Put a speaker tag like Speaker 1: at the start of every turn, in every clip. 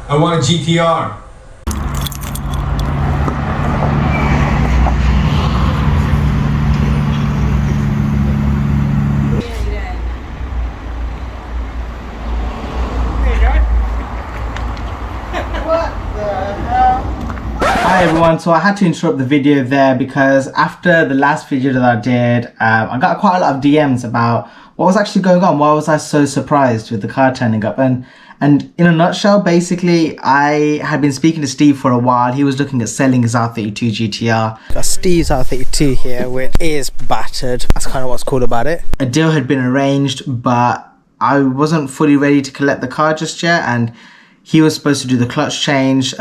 Speaker 1: I want a GTR.
Speaker 2: Hi everyone, so I had to interrupt the video there because after the last video that I did, I got quite a lot of DMs about what was actually going on. Why was I so surprised with the car turning up? And in a nutshell, basically, I had been speaking to Steve for a while. He was looking at selling his R32 GTR. Got Steve's R32 here, which is battered. That's kind of what's cool about it. A deal had been arranged, but I wasn't fully ready to collect the car just yet, and he was supposed to do the clutch change.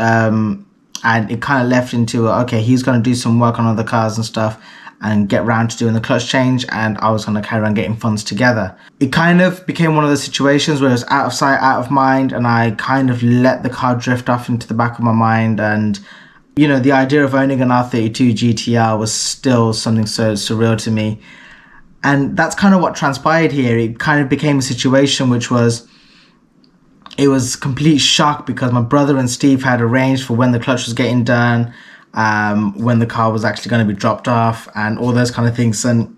Speaker 2: And it kind of left into, okay, he's going to do some work on other cars and stuff and get round to doing the clutch change, and I was going to carry on getting funds together. It kind of became one of those situations where it was out of sight, out of mind, and I kind of let the car drift off into the back of my mind. And, you know, the idea of owning an R32 GTR was still something so surreal to me. And that's kind of what transpired here. It kind of became a situation which was, it was complete shock because my brother and Steve had arranged for when the clutch was getting done, when the car was actually going to be dropped off, and all those kind of things. And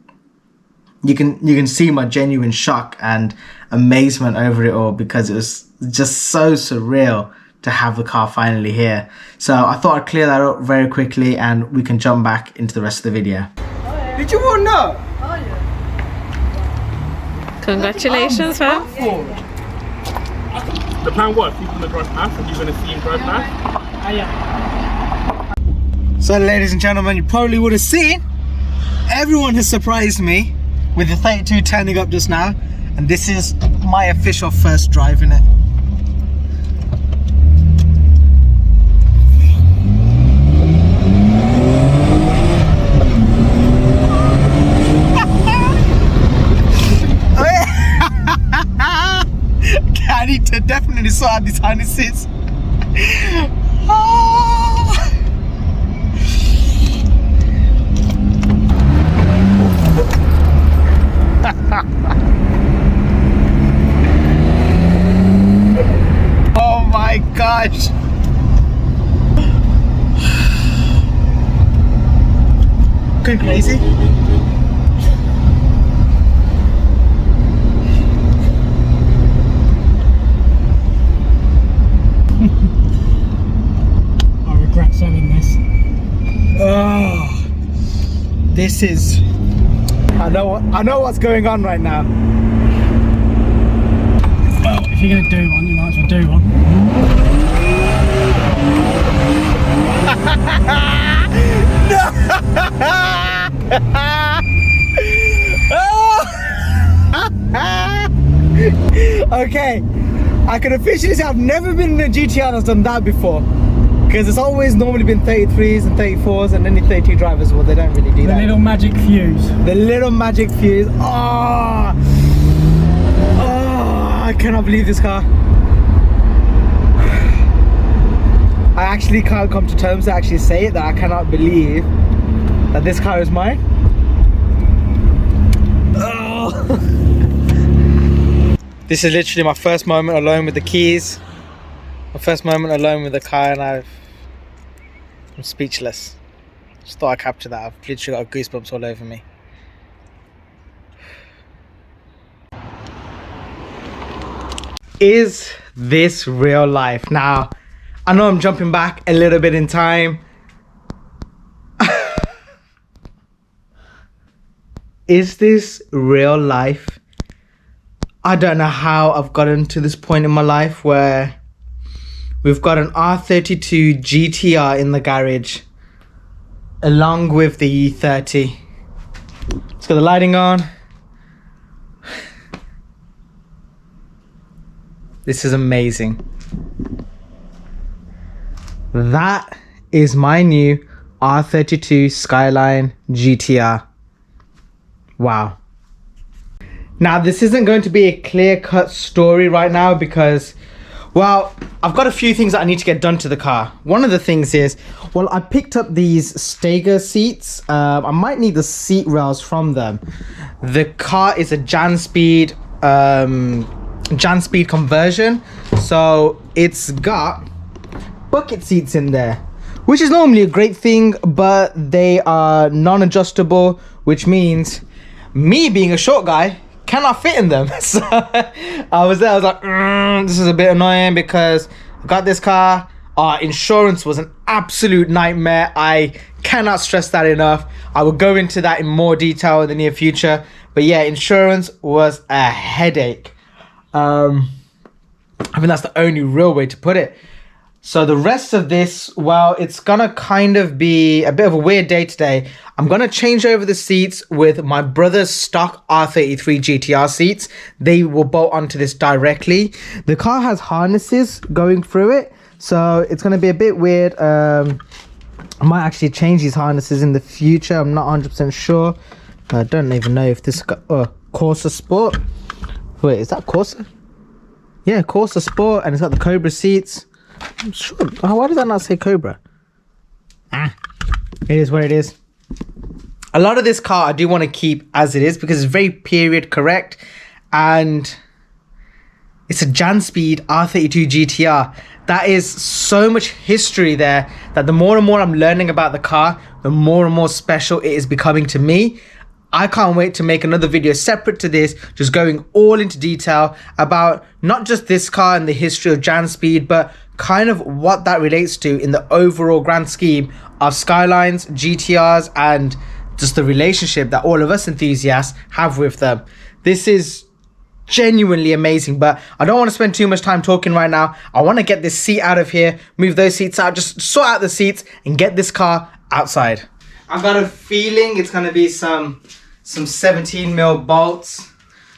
Speaker 2: you can see my genuine shock and amazement over it all because it was just so surreal to have the car finally here. So I thought I'd clear that up very quickly and we can jump back into the rest of the video.
Speaker 3: Did you want to know?
Speaker 4: Congratulations, fam.
Speaker 5: The plan was he's going to drive past and you're going to see him drive past.
Speaker 2: So ladies and gentlemen, you probably would have seen, everyone has surprised me with the 32 turning up just now, and this is my official first drive in it. I need to definitely sort out these harnesses. Oh my gosh. Going crazy. This is, I know what's going on right now.
Speaker 3: Well, if you're going to do one, you might as well do one.
Speaker 2: Okay, I can officially say I've never been in a GTR that's done that before. Because it's always normally been 33s and 34s and any 32 drivers, well, they don't really do that.
Speaker 3: The little magic fuse.
Speaker 2: The little magic fuse. Oh, I cannot believe this car. I actually can't come to terms to actually say it, that I cannot believe that this car is mine. Oh. This is literally my first moment alone with the keys. My first moment alone with the car, and I'm speechless. Just thought I'd capture that. I've literally got goosebumps all over me. Is this real life? Now, I know I'm jumping back a little bit in time. Is this real life? I don't know how I've gotten to this point in my life where we've got an R32 GTR in the garage along with the E30. Let's get the lighting on. This is amazing. That is my new R32 Skyline GTR. Wow. Now, this isn't going to be a clear-cut story right now because, well, I've got a few things that I need to get done to the car. One of the things is, well, I picked up these Steiger seats. I might need the seat rails from them. The car is a Jan speed conversion, so it's got bucket seats in there, which is normally a great thing, but they are non-adjustable, which means me being a short guy cannot fit in them. So I was there, I was like, this is a bit annoying because I got this car. Our insurance was an absolute nightmare. I cannot stress that enough. I will go into that in more detail in the near future. But yeah, insurance was a headache. I think that's the only real way to put it. So the rest of this, well, it's gonna kind of be a bit of a weird day today. I'm gonna change over the seats with my brother's stock R33 GTR seats. They will bolt onto this directly. The car has harnesses going through it, so it's gonna be a bit weird. I might actually change these harnesses in the future. I'm not 100% sure. I don't even know if this got Corsa Sport. Wait, is that Corsa? Yeah, Corsa Sport, and it's got the Cobra seats. I'm sure. Oh, why does that not say Cobra? It is what it is. A lot of this car I do want to keep as it is because it's very period correct, and it's a Janspeed R32 GTR. That is so much history there that the more and more I'm learning about the car, the more and more special it is becoming to me. I can't wait to make another video separate to this, just going all into detail about not just this car and the history of Janspeed, but kind of what that relates to in the overall grand scheme of Skylines, GTRs, and just the relationship that all of us enthusiasts have with them. This is genuinely amazing, but I don't want to spend too much time talking right now. I want to get this seat out of here, move those seats out, just sort out the seats and get this car outside. I've got a feeling it's going to be some 17mm bolts.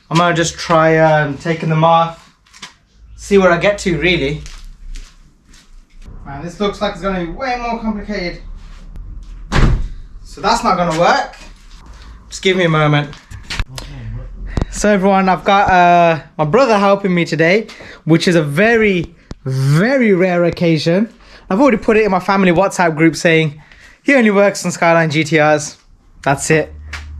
Speaker 2: I'm going to just try taking them off, see where I get to really. Man, this looks like it's going to be way more complicated. So that's not going to work. Just give me a moment. So everyone, I've got my brother helping me today, which is a very, very rare occasion. I've already put it in my family WhatsApp group saying he only works on Skyline GTRs. That's it.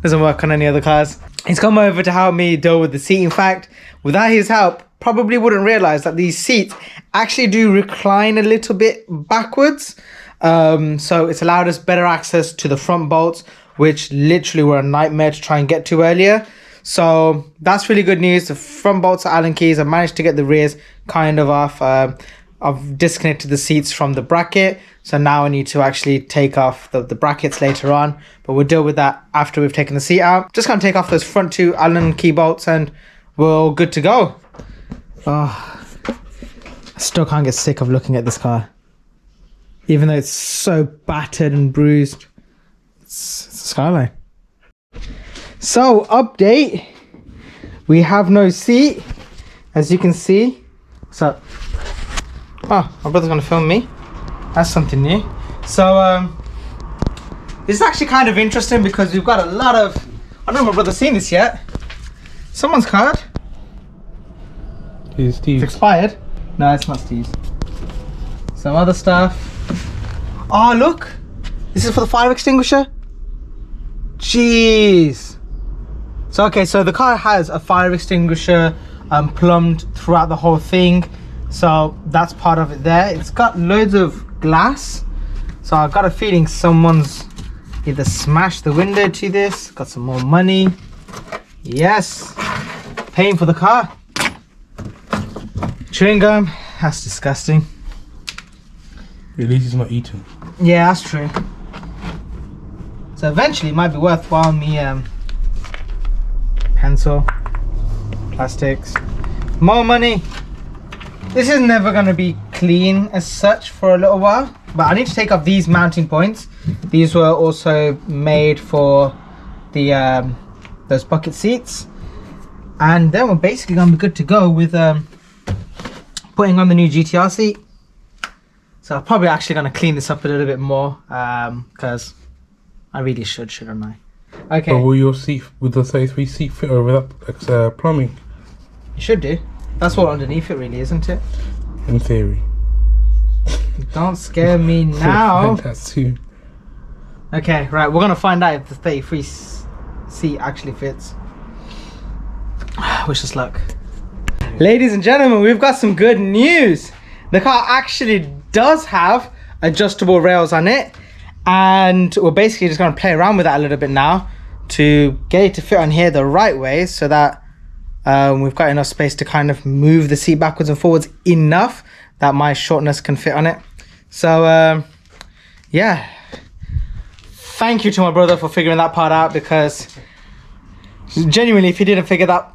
Speaker 2: Doesn't work on any other cars. He's come over to help me deal with the seat. In fact, without his help, probably wouldn't realize that these seats actually do recline a little bit backwards. So it's allowed us better access to the front bolts, which literally were a nightmare to try and get to earlier. So that's really good news. The front bolts are Allen keys. I managed to get the rears kind of off. I've disconnected the seats from the bracket. So now I need to actually take off the brackets later on. But we'll deal with that after we've taken the seat out. Just gonna take off those front two Allen key bolts and we're all good to go. Oh, I still can't get sick of looking at this car. Even though it's so battered and bruised. It's a Skyline. So, update. We have no seat, as you can see. So, oh, my brother's gonna film me. That's something new. So, this is actually kind of interesting because we've got a lot of, I don't know if my brother's seen this yet. Someone's card.
Speaker 5: It's Steve's.
Speaker 2: It's expired. No, it's not Steve's. Some other stuff. Oh, look. This is for the fire extinguisher. Jeez. So, okay, so the car has a fire extinguisher plumbed throughout the whole thing. So that's part of it there. It's got loads of glass. So I've got a feeling someone's either smashed the window to this, got some more money. Yes. Paying for the car. Chewing gum. That's disgusting.
Speaker 5: At least he's not eating.
Speaker 2: Yeah, that's true. So eventually it might be worthwhile me pencil, plastics, more money. This is never going to be clean as such for a little while, but I need to take off these mounting points. These were also made for the those bucket seats, and then we're basically going to be good to go with putting on the new GTR seat. So I'm probably actually going to clean this up a little bit more because I really shouldn't I? Okay.
Speaker 5: But will your seat, with the 33 seat fit over that plumbing?
Speaker 2: You should do. That's all underneath it really, isn't it?
Speaker 5: In theory.
Speaker 2: Don't scare me now.
Speaker 5: That's too.
Speaker 2: Okay, right, we're gonna find out if the 33 seat actually fits. Wish us luck. Ladies and gentlemen, we've got some good news. The car actually does have adjustable rails on it, and we're basically just going to play around with that a little bit now to get it to fit on here the right way, so that we've got enough space to kind of move the seat backwards and forwards enough that my shortness can fit on it. So yeah, thank you to my brother for figuring that part out, because genuinely, if he didn't figure that,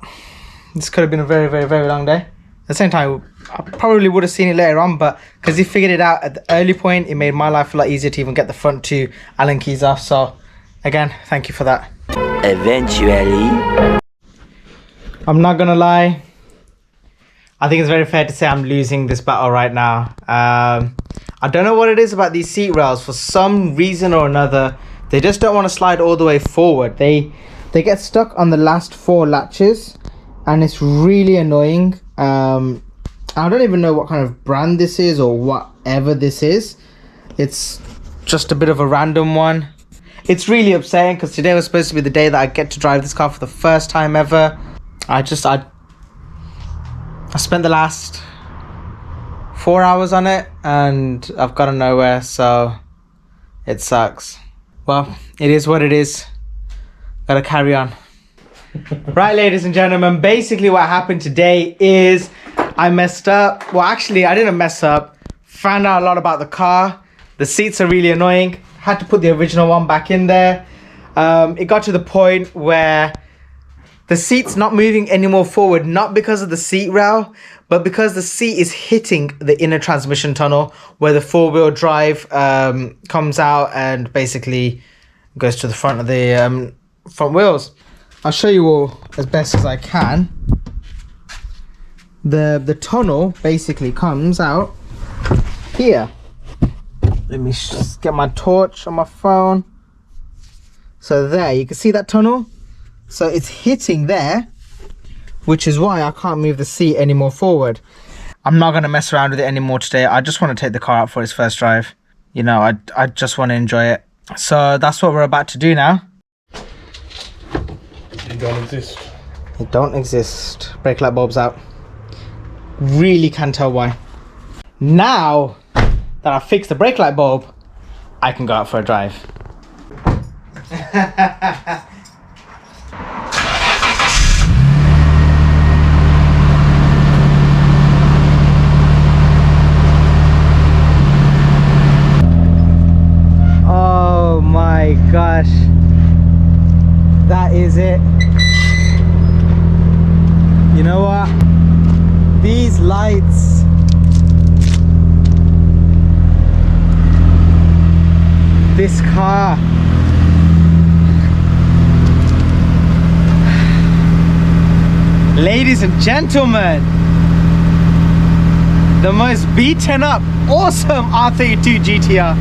Speaker 2: this could have been a very, very, very long day. At the same time, I probably would have seen it later on, but because he figured it out at the early point, it made my life a lot easier to even get the front two Allen keys off. So again, thank you for that.
Speaker 1: Eventually,
Speaker 2: I'm not gonna lie, I think it's very fair to say I'm losing this battle right now. I don't know what it is about these seat rails. For some reason or another, they just don't want to slide all the way forward. They get stuck on the last 4 latches, and it's really annoying. I don't even know what kind of brand this is or whatever this is. It's just a bit of a random one. It's really upsetting, because today was supposed to be the day that I get to drive this car for the first time ever. I spent the last 4 hours on it and I've gotten nowhere, so it sucks. Well, it is what it is. Gotta carry on. Right, ladies and gentlemen, basically what happened today is I messed up. Well, actually, I didn't mess up. Found out a lot about the car. The seats are really annoying. Had to put the original one back in there. It got to the point where the seat's not moving anymore forward, not because of the seat rail, but because the seat is hitting the inner transmission tunnel where the 4-wheel drive comes out and basically goes to the front of the front wheels. I'll show you all as best as I can. The tunnel basically comes out here. Let me just get my torch on my phone. So there, you can see that tunnel? So it's hitting there, which is why I can't move the seat any more forward. I'm not going to mess around with it anymore today. I just want to take the car out for its first drive. You know, I just want to enjoy it. So that's what we're about to do now.
Speaker 5: It don't exist.
Speaker 2: It don't exist. Brake light bulb's out. Really can't tell why. Now that I've fixed the brake light bulb, I can go out for a drive. Oh my gosh, that is it. You know what? These lights, this car, ladies and gentlemen, the most beaten up, awesome R32 GTR.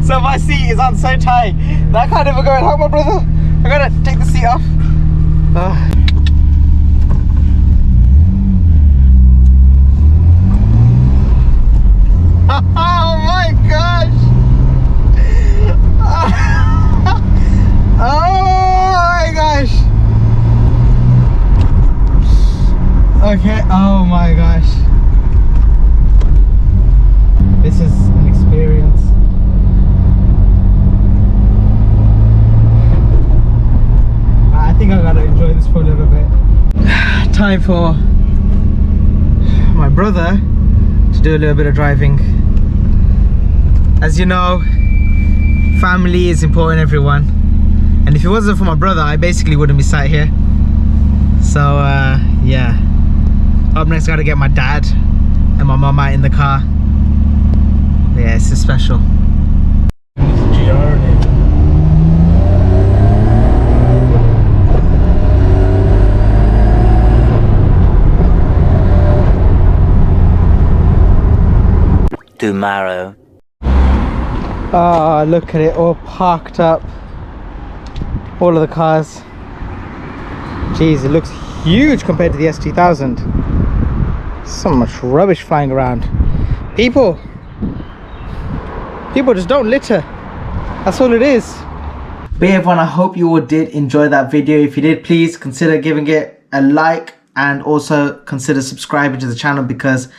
Speaker 2: So my seat is on so tight that I can't even go and help my brother. I gotta take the seat off. Oh my gosh! Oh my gosh! Okay, oh my gosh. This is an experience. I think I gotta enjoy this for a little bit. Time for my brother to do a little bit of driving. As you know, family is important, everyone. And if it wasn't for my brother, I basically wouldn't be sat here. So yeah. Up next, I gotta get my dad and my mum out in the car. Yeah, it's just special.
Speaker 5: GR in it.
Speaker 1: tomorrow.
Speaker 2: Oh, look at it, all parked up. All of the cars. Jeez, it looks huge compared to the S2000. So much rubbish flying around. People just don't litter. That's all it is. But yeah, everyone, I hope you all did enjoy that video. If you did, please consider giving it a like and also consider subscribing to the channel, because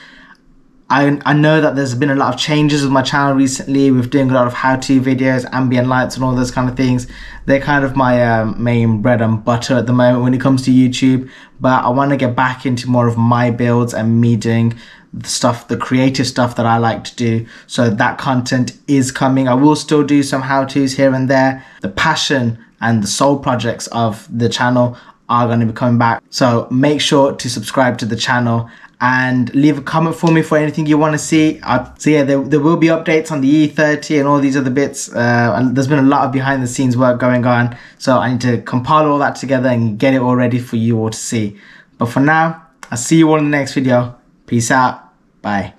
Speaker 2: I know that there's been a lot of changes with my channel recently. We're doing a lot of how-to videos, ambient lights and all those kind of things. They're kind of my main bread and butter at the moment when it comes to YouTube. But I want to get back into more of my builds and me doing the stuff, the creative stuff that I like to do. So that content is coming. I will still do some how-tos here and there. The passion and the soul projects of the channel are going to be coming back. So make sure to subscribe to the channel and leave a comment for me for anything you want to see. So yeah, there will be updates on the E30 and all these other bits. And there's been a lot of behind the scenes work going on. So I need to compile all that together and get it all ready for you all to see. But for now, I'll see you all in the next video. Peace out. Bye.